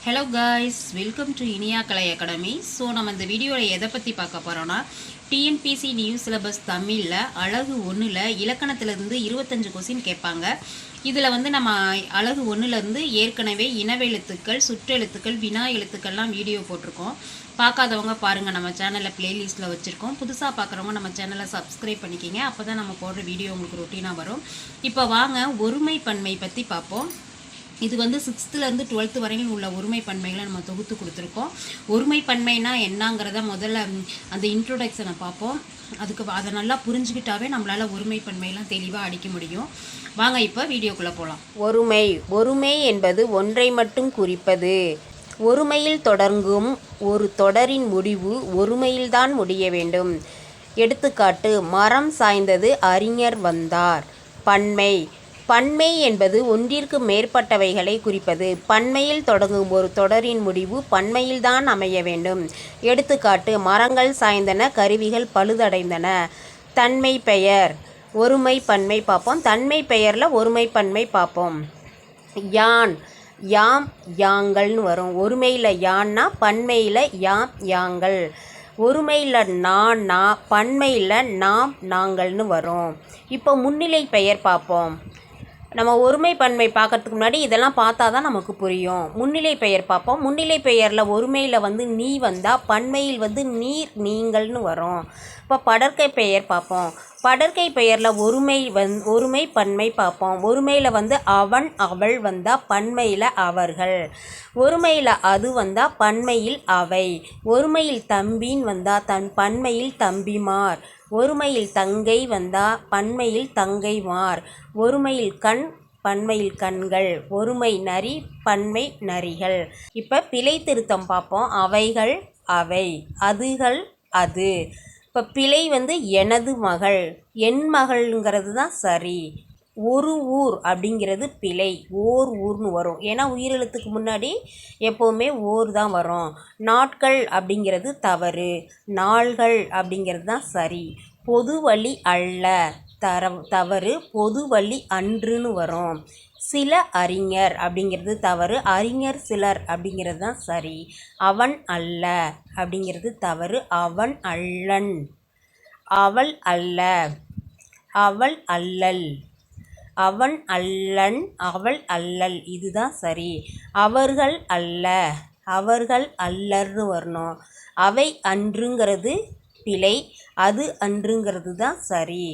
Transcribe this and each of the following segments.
Hello guys, welcome to Iniya Kalai academy. So நம்ம இந்த வீடியோவில் எதை பற்றி பார்க்க போகிறோன்னா, டிஎன்பிசி நியூ சிலபஸ் தமிழில் அழகு 1ல் இலக்கணத்திலேருந்து 25 கொஸ்டின் கேட்பாங்க. இதில் நம்ம அழகு 1லேருந்து ஏற்கனவே இனவெழுத்துக்கள், சுற்றெழுத்துக்கள், வினா எழுத்துக்கள்லாம் வீடியோ போட்டிருக்கோம். பார்க்காதவங்க பாருங்கள், நம்ம சேனலில் ப்ளேலிஸ்ட்டில் வச்சுருக்கோம். புதுசாக பார்க்குறவங்க நம்ம சேனலை சப்ஸ்கிரைப் பண்ணிக்கிங்க. அப்போ தான் நம்ம போடுற வீடியோ உங்களுக்கு ரொட்டீனாக வரும். இப்போ வாங்க ஒருமை பன்மை பற்றி பார்ப்போம். இது 6th-லேருந்து 12th வரையும் உள்ள ஒருமை பன்மைகளை நம்ம தொகுத்து கொடுத்துருக்கோம். ஒருமை பன்மைனா என்னங்கிறத முதல்ல அந்த இன்ட்ரோடக்ஷனை பார்ப்போம். அதை நல்லா புரிஞ்சுக்கிட்டாவே நம்மளால் ஒருமை பன்மையெல்லாம் தெளிவாக அடிக்க முடியும். வாங்க இப்போ வீடியோக்குள்ளே போகலாம். ஒருமை என்பது ஒன்றை மட்டும் குறிப்பது. ஒருமையில் தொடங்கும் ஒரு தொடரின் முடிவு ஒருமையில்தான் முடிய வேண்டும். எடுத்துக்காட்டு: மரம் சாய்ந்தது, அறிஞர் வந்தார். பன்மை என்பது ஒன்றிற்கு மேற்பட்டவைகளை குறிப்பது. பன்மையில் தொடங்கும் ஒரு தொடரின் முடிவு பன்மையில்தான் அமைய வேண்டும். எடுத்துக்காட்டு: மரங்கள் சாய்ந்தன, கருவிகள் பழுதடைந்தன. தன்மை பெயர் ஒருமை பன்மை பார்ப்போம். தன்மை பெயரில் ஒருமை பன்மை பார்ப்போம். யான், யாம், யாங்கள்னு வரும். ஒருமையில் யான்னா, பன்மையில் யாம், யாங்கள். ஒருமையில் நான்னா, பன்மையில் நாம், நாங்கள்னு வரும். இப்போ முன்னிலை பெயர் பார்ப்போம். நம்ம ஒருமை பன்மை பார்க்கறதுக்கு முன்னாடி இதெல்லாம் பார்த்தா தான் நமக்கு புரியும். முன்னிலை பெயர் பார்ப்போம். முன்னிலை பெயரில் ஒருமையில் நீ வந்தால் பன்மையில் நீர், நீங்கள்னு வரும். இப்போ படற்கை பெயர் பார்ப்போம். படற்கை பெயரில் ஒருமை பன்மை பார்ப்போம். ஒருமையில் அவன், அவள் வந்தால் பன்மையில் அவர்கள். ஒருமையில் அது வந்தால் பன்மையில் அவை. ஒருமையில் தம்பின்னு வந்தால் பன்மையில் தம்பிமார். ஒருமையில் தங்கை வந்தால் பன்மையில் தங்கைமார். ஒருமையில் கண், பன்மையில் கண்கள். ஒருமை நரி, பன்மை நரிகள். இப்போ பிழை திருத்தம் பார்ப்போம். அவைகள், அவை. அதுகள், அது. இப்போ பிழை எனது மகள், என் மகள்ங்கிறது தான் சரி. ஒரு ஊர் அப்படிங்கிறது பிழை, ஓர் ஊர்னு வரும். ஏன்னா உயிரெழுத்துக்கு முன்னாடி எப்போவுமே ஓர் தான் வரும். நாட்கள் அப்படிங்கிறது தவறு, நாள்கள் அப்படிங்கிறது தான் சரி. பொது வழி அல்ல, தவறு, பொது வழி அன்றுன்னு வரும். சில அறிஞர் அப்படிங்கிறது தவறு, அறிஞர் சிலர் அப்படிங்கிறது தான் சரி. அவன் அல்ல அப்படிங்கிறது தவறு, அவன் அல்லன். அவள் அல்ல, அவள் அல்லல். அவன் அல்லன், அவள் அல்லல், இதுதான் சரி. அவர்கள் அல்ல, அவர்கள் அல்லர்னு வரணும். அவை அன்றுங்கிறது பிழை, அது அன்றுங்கிறது தான் சரி.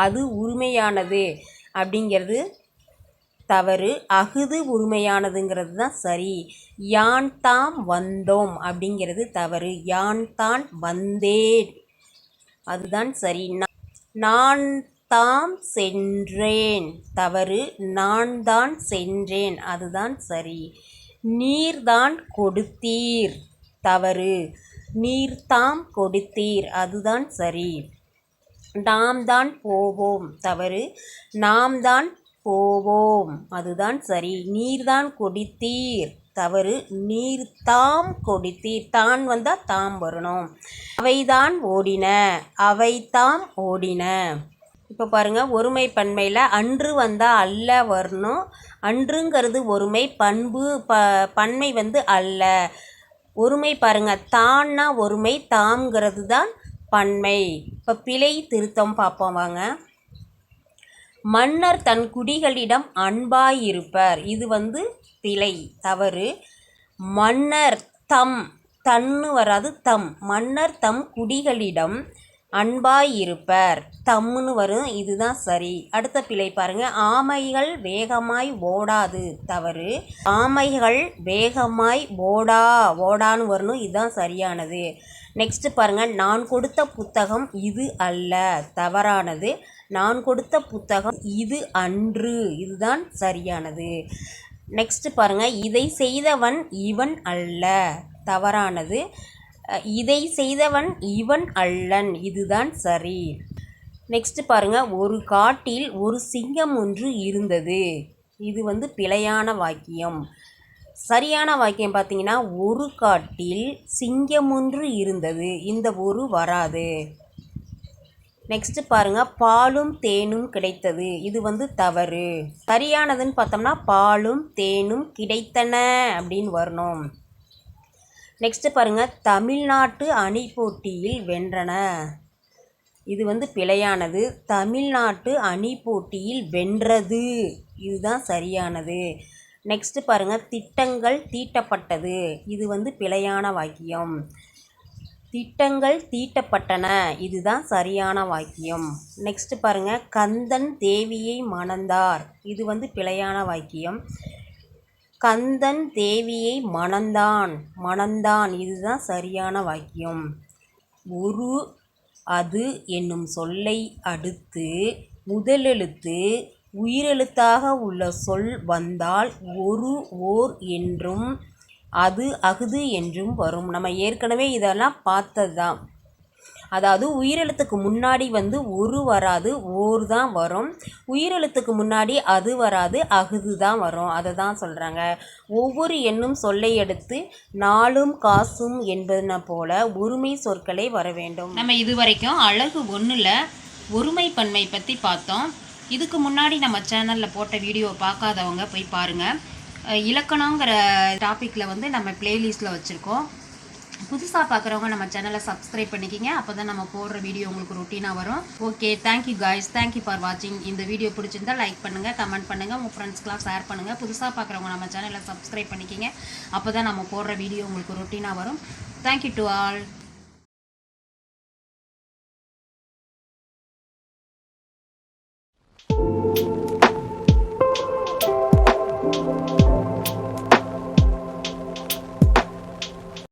அது உரிமையானது அப்படிங்கிறது தவறு, அகுது உரிமையானதுங்கிறது தான் சரி. யான் தாம் வந்தோம் அப்படிங்கிறது தவறு, யான் தான் வந்தேன், அதுதான் சரி. நான் தாம் சென்றேன், தவறு, நான் தான் சென்றேன், அதுதான் சரி. நீர்தான் கொடுத்தீர், தவறு, நீர்தாம் கொடுத்தீர், அதுதான் சரி. நாம் தான் போவோம், தவறு, நாம் தான் போவோம், அதுதான் சரி. நீர்தான் கொடுத்தீர், தவறு, நீர்தாம் கொடுத்தீர். தான் வந்தால் தாம் வரணும். அவைதான் ஓடின, அவைதாம் ஓடின. இப்போ பாருங்கள், ஒருமை பன்மையில் அன்று வந்தால் அல்ல வரணும். அன்றுங்கிறது ஒருமை, பன்மை அல்ல. ஒருமை பாருங்கள், தான்னா ஒருமை, தாம்ங்கிறது தான் பன்மை. இப்போ பிழை திருத்தம் பார்ப்போம் வாங்க. மன்னர் தன் குடிகளிடம் அன்பாயிருப்பர், இது பிழை, தவறு. மன்னர் தம், தன்னு வராது, தம். மன்னர் தம் குடிகளிடம் அன்பாயிருப்பர், தம்முன்னு வரும், இதுதான் சரி. அடுத்த பிழை பாருங்கள். ஆமைகள் வேகமாய் ஓடாது, தவறு. ஆமைகள் வேகமாய் ஓடான்னு வரணும், இதுதான் சரியானது. நெக்ஸ்ட்டு பாருங்கள். நான் கொடுத்த புத்தகம் இது அல்ல, தவறானது. நான் கொடுத்த புத்தகம் இது அன்று, இதுதான் சரியானது. நெக்ஸ்ட்டு பாருங்கள். இதை செய்தவன் இவன் அல்ல, தவறானது. இதை செய்தவன் இவன் அல்லன், இதுதான் சரி. நெக்ஸ்ட்டு பாருங்கள். ஒரு காட்டில் ஒரு சிங்கம் ஒன்று இருந்தது, இது பிழையான வாக்கியம். சரியான வாக்கியம் பார்த்தீங்கன்னா, ஒரு காட்டில் சிங்கம் ஒன்று இருந்தது, இந்த ஒரு வராது. நெக்ஸ்ட் பாருங்க, பாலும் தேனும் கிடைத்தது. இது வந்து தவறு. சரியானதுன்னு பார்த்தோம்னா பாலும் தேனும் கிடைத்தன அப்படின்னு வரணும். நெக்ஸ்ட் பாருங்க, தமிழ்நாட்டு அணி போட்டியில் வென்றன. இது வந்து பிழையானது. தமிழ்நாட்டு அணி போட்டியில் வென்றது, இதுதான் சரியானது. நெக்ஸ்ட் பாருங்க, திட்டங்கள் தீட்டப்பட்டது. இது வந்து பிழையான வாக்கியம். திட்டங்கள் தீட்டப்பட்டன, இதுதான் சரியான வாக்கியம். நெக்ஸ்ட் பாருங்க, கந்தன் தேவியை மணந்தார். இது வந்து பிழையான வாக்கியம். கந்தன் தேவியை மணந்தான், இதுதான் சரியான வாக்கியம். ஒரு அது என்னும் சொல்லை அடுத்து முதலெழுத்து உயிரெழுத்தாக உள்ள சொல் வந்தால் ஒரு ஓர் என்றும் அது அஃது என்றும் வரும். நம்ம ஏற்கனவே இதெல்லாம் பார்த்தது தான். அதாவது உயிரெழுத்துக்கு முன்னாடி வந்து ஒரு வராது, ஓர் தான் வரும். உயிரெழுத்துக்கு முன்னாடி அது வராது, அஃது தான் வரும். அதை தான் சொல்கிறாங்க. ஒவ்வொரு எண்ணும் சொல்லை எடுத்து நாளும் காசும் என்பன போல ஒருமை சொற்களை வர வேண்டும். நம்ம இது வரைக்கும் அழகு 1ல் ஒருமை பன்மை பற்றி பார்த்தோம். இதுக்கு முன்னாடி நம்ம சேனலில் போட்ட வீடியோ பார்க்காதவங்க போய் பாருங்கள். இலக்கணங்கிற டாப்பிக்கில் வந்து நம்ம பிளேலிஸ்ட்டில் வச்சுருக்கோம். புதுசாக பார்க்குறவங்க நம்ம சேனலை சப்ஸ்கிரைப் பண்ணிக்கிங்க. அப்போ தான் நம்ம போடுற வீடியோ உங்களுக்கு ரொட்டீனாக வரும். Okay, thank you guys, thank you for வாட்சிங். இந்த வீடியோ பிடிச்சிருந்தா லைக் பண்ணுங்கள், கமெண்ட் பண்ணுங்கள், உங்கள் ஃப்ரெண்ட்ஸ்க்கெலாம் ஷேர் பண்ணுங்கள். புதுசாக பார்க்குறவங்க நம்ம சேனலை சப்ஸ்கிரைப் பண்ணிக்கிங்க. அப்போ தான் நம்ம போடுற வீடியோ உங்களுக்கு ரொட்டீனாக வரும். Thank you to all.